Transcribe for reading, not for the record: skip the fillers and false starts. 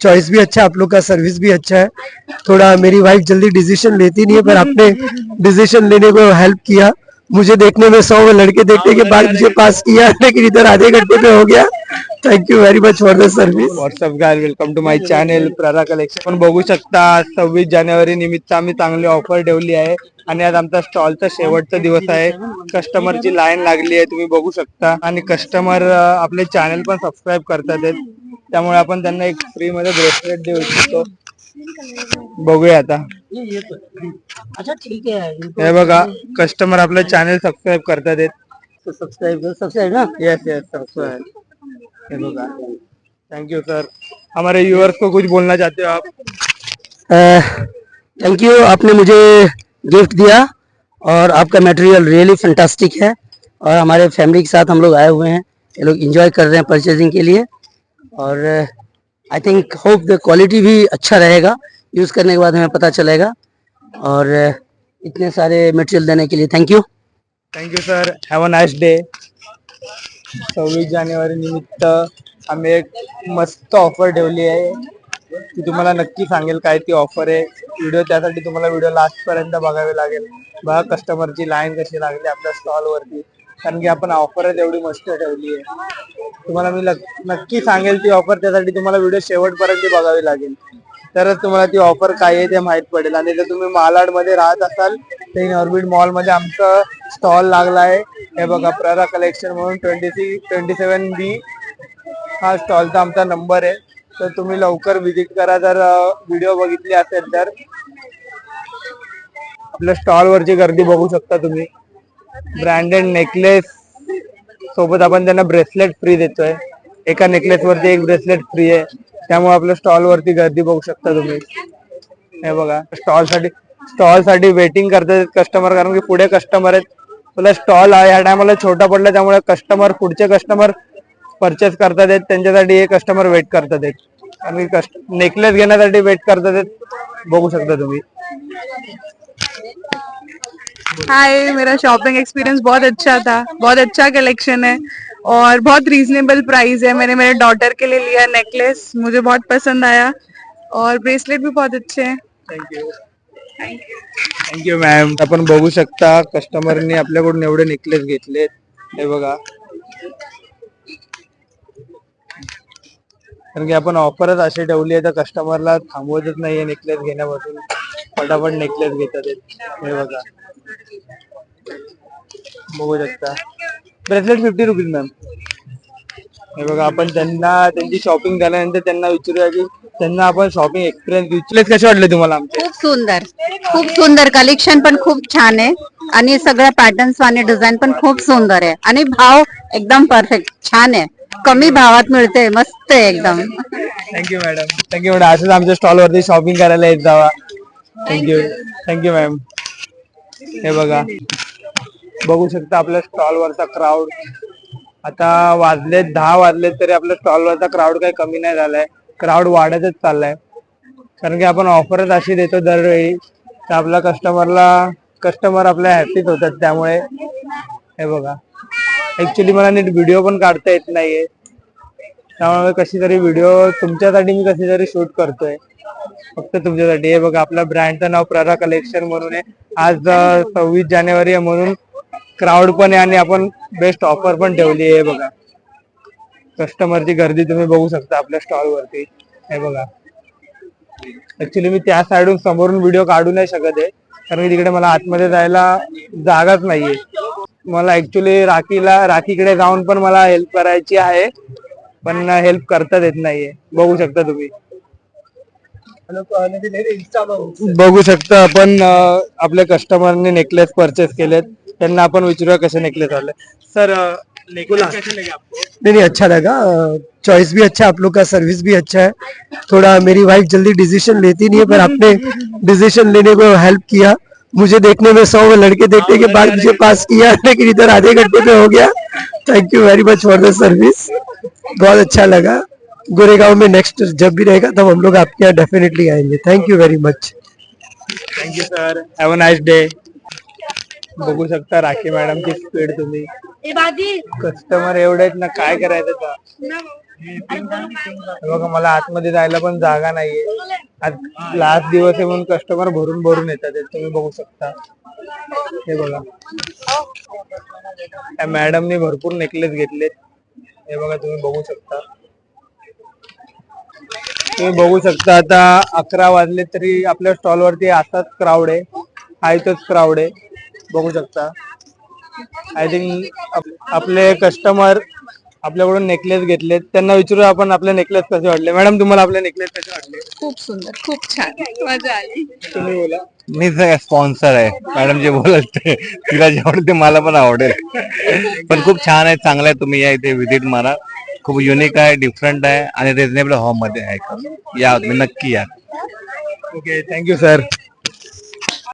Choice भी अच्छा है आप लोग का, सर्विस भी अच्छा है। थोड़ा मेरी वाइफ जल्दी डिसीजन लेती नहीं है, पर आपने डिसीजन लेने को हेल्प किया। मुझे देखने में 100 लड़के देखने के बाद मुझे पास किया, लेकिन इधर आधे घंटे में हो गया। Thank you very much for the service. What's up guy, welcome to my channel प्ररा कलेक्शन. पण बघू शकता 26 जानेवारी निमित्त आम्ही चांगली ऑफर ठेवली आहे आणि आज आमचा स्टॉलचा शेवटचा दिवस आहे. कस्टमरची लाईन लागली आहे, तुम्ही बघू शकता. आणि कस्टमर आपले चॅनल पण सबस्क्राईब करतात आहेत, त्यामुळे आपण त्यांना एक फ्री मध्ये ब्रेसलेट देऊ इच्छितो. बघूया आता. अच्छा ठीक है. हे बघा कस्टमर आपलं चॅनल सबस्क्राईब करतात आहेत. सब्सक्राइब ना. Yes yes subscribe. हे बघा. Thank you sir. हमारे व्यूअर्स को कुछ बोलना चाहते हो आप? थैंक यू, आपने मुझे गिफ्ट दिया और आपका मटेरियल रियली फैंटास्टिक है। और हमारे फैमिली के साथ हम लोग आए हुए हैं, ये लोग एंजॉय कर रहे हैं परचेजिंग के लिए। और I think hope the quality भी अच्छा रहेगा, यूज़ करने के बाद हमें पता चलेगा। और इतने सारे मटेरियल देने के लिए thank you. Thank you sir. Have a nice day. 26 जानेवारी निमित्त आम्ही एक मस्त ऑफर ठेवली आहे, ती तुम्हाला नक्की सांगेल काय ती ऑफर आहे. व्हिडिओ त्यासाठी तुम्हाला व्हिडिओ लास्ट पर्यंत बघावे लागेल. बघा कस्टमरची लाईन कशी लागली आपल्या स्टॉल वरती, कारण की आपण ऑफरच एवढी मस्त ठेवली आहे. तुम्हाला मी नक्की सांगेल ती ऑफर, त्यासाठी तुम्हाला व्हिडिओ शेवटपर्यंत बघावी लागेल, तरच तुम्हाला ती ऑफर काय आहे ते माहित पडेल. आणि जर तुम्ही मालाड मध्ये राहत असाल तर इन ऑर्बिट मॉल मध्ये आमचं स्टॉल लागला आहे. हे बघा प्ररा कलेक्शन म्हणून 27B हा स्टॉलचा आमचा नंबर आहे, तर तुम्ही लवकर व्हिजिट करा. जर व्हिडिओ बघितली असेल तर आपल्या स्टॉल वरची गर्दी बघू शकता तुम्ही. ब्रँडेड नेकलेस सोबत आपण त्यांना ब्रेसलेट फ्री देतोय. एका नेकलेस वरती एक ब्रेसलेट फ्री आहे, त्यामुळे आपल्या स्टॉल वरती गर्दी बघू शकता तुम्ही. हे बघा स्टॉल साठी वेटिंग करतात कस्टमर, कारण की पुढे कस्टमर आहेत. तुला स्टॉल ह्या टायमाला छोटा पडला, त्यामुळे पुढचे कस्टमर परचेस करतात आहेत, त्यांच्यासाठी हे कस्टमर वेट करतात आहेत. आणि नेकलेस घेण्यासाठी वेट करतात आहेत, बघू शकता तुम्ही. हाय, मेरा शॉपिंग एक्सपीरियंस बहुत अच्छा था, बहुत अच्छा कलेक्शन है और बहुत रीजनेबल प्राइस है. मैंने मेरे डॉटर के लिए लिया नेकलेस, मुझे बहुत पसंद आया और ब्रेसलेट भी बहुत अच्छे हैं. थँक्यू. Thank you ma'am. आपण बघू शकता कस्टमरनी आपल्याकडून एवढे नेकलेस घेतलेत. हे बघा, कारण की आपण ऑफरच अशी ठेवली आहे तर कस्टमरला थांबवतच नाहीये नेकलेस घेण्यापासून, फटाफट नेकलेस घेतात. हे बघा, बघू शकता. Bracelet 50 rupees ma'am. हे बघा, आपण त्यांची शॉपिंग झाल्यानंतर त्यांना विचारूया की त्यांना आपण शॉपिंग एक्सपिरियन्स विचारलेत. कसे वाटले तुम्हाला आमचे? खूप सुंदर कलेक्शन पण खूप छान आहे आणि सगळ्या पॅटर्न्स आणि डिझाईन पण खूप सुंदर आहे आणि भाव एकदम परफेक्ट छान आहे. कमी भावात मिळते, मस्त आहे एकदम. Thank you madam. Thank you madam. असंच आमच्या स्टॉल वरती शॉपिंग करायला येत जावा. थँक्यू. Thank you ma'am. हे बघा, बघू शकता आपल्या स्टॉल वरचा क्राऊड. आता 10 वाजलेत तरी आपल्या स्टॉल वरचा क्राऊड काही कमी नाही झालाय, क्राऊड वाढतच चाललाय. कारण की आपण ऑफरच अशी देतो दरवेळी, तर आपल्या कस्टमर आपल्या हॅपीच होतात. त्यामुळे हे बघा, ऍक्च्युली मला नीट व्हिडिओ पण काढता येत नाहीये, त्यामुळे कशी तरी व्हिडिओ तुमच्यासाठी मी कशी तरी शूट करतोय, फक्त तुमच्यासाठी. हे बघा, आपल्या ब्रँडचं नाव प्ररा कलेक्शन म्हणून आहे. आज 26 जानेवारी आहे म्हणून क्राऊड पण आहे आणि आपण बेस्ट ऑफर पण ठेवली आहे. हे बघा, कस्टमरची गर्दी तुम्ही बघू शकता आपल्या स्टॉल वरती. हे बघा, ऍक्च्युली मी त्या साईडून समोरून व्हिडिओ काढू नाही शकत आहे, कारण की तिकडे मला आतमध्ये जायला जागाच नाहीये. मला ऍक्च्युली राखीकडे जाऊन पण मला हेल्प करायची आहे, पण हेल्प करताच येत नाहीये. बघू शकता तुम्ही. बघू शकता आपण आपल्या कस्टमरने नेकलेस परचेस केलेत, त्यांना आपण विचारूया कसे नेकलेस आले. सर, नेकलेस कैसे लगे आपको? नहीं अच्छा लगा, चॉइस भी अच्छा, आप लोग का सर्विस भी अच्छा है। थोड़ा मेरी वाइफ जल्दी डिसीजन लेती नहीं है, पर आपने डिसीजन लेने को हेल्प किया। मुझे देखने में 100 लड़के देखने के बाद मुझे पास किया, लेकिन इधर आधे घंटे में हो गया। Thank you very much for the service, बहुत अच्छा लगा। गोरेगांव में नेक्स्ट जब भी रहेगा तब हम लोग आपके यहाँ डेफिनेटली आएंगे। Thank you very much. Thank you sir. Have a nice day. बघू शकता राखी मॅडमची स्पीड तुम्ही. कस्टमर एवढे आहेत ना, काय करायचं. हे बघा मला आतमध्ये जायला पण जागा नाहीये. आज लास्ट दिवस आहे म्हणून कस्टमर भरून भरून येतात हे तुम्ही बघू शकता. हे बघा त्या मॅडमने भरपूर नेकलेस घेतलेत. हे बघा तुम्ही बघू शकता. तुम्ही बघू शकता आता 11 वाजले तरी आपल्या स्टॉल वरती असाच क्राऊड आहे. हायच क्राऊड आहे बघू शकता. आय थिंक आपले कस्टमर आपल्याकडून नेकलेस घेतलेत. त्यांना विचारू आपण आपले नेकलेस कसे वाटले. मॅडम तुम्हाला आपले नेकलेस कसे वाटले? खूप सुंदर, खूप छान, मजा आली. तुम्ही बोला. मी स्पॉन्सर आहे. मॅडम जे बोलत ते तिला जे आवडते मला पण आवडेल. पण खूप छान आहे, चांगलं आहे. तुम्ही या इथे व्हिजिट मारा. खूप युनिक आहे, डिफरंट आहे आणि रिझनेबल मध्ये आहे. या तुम्ही नक्की या. Okay thank you sir.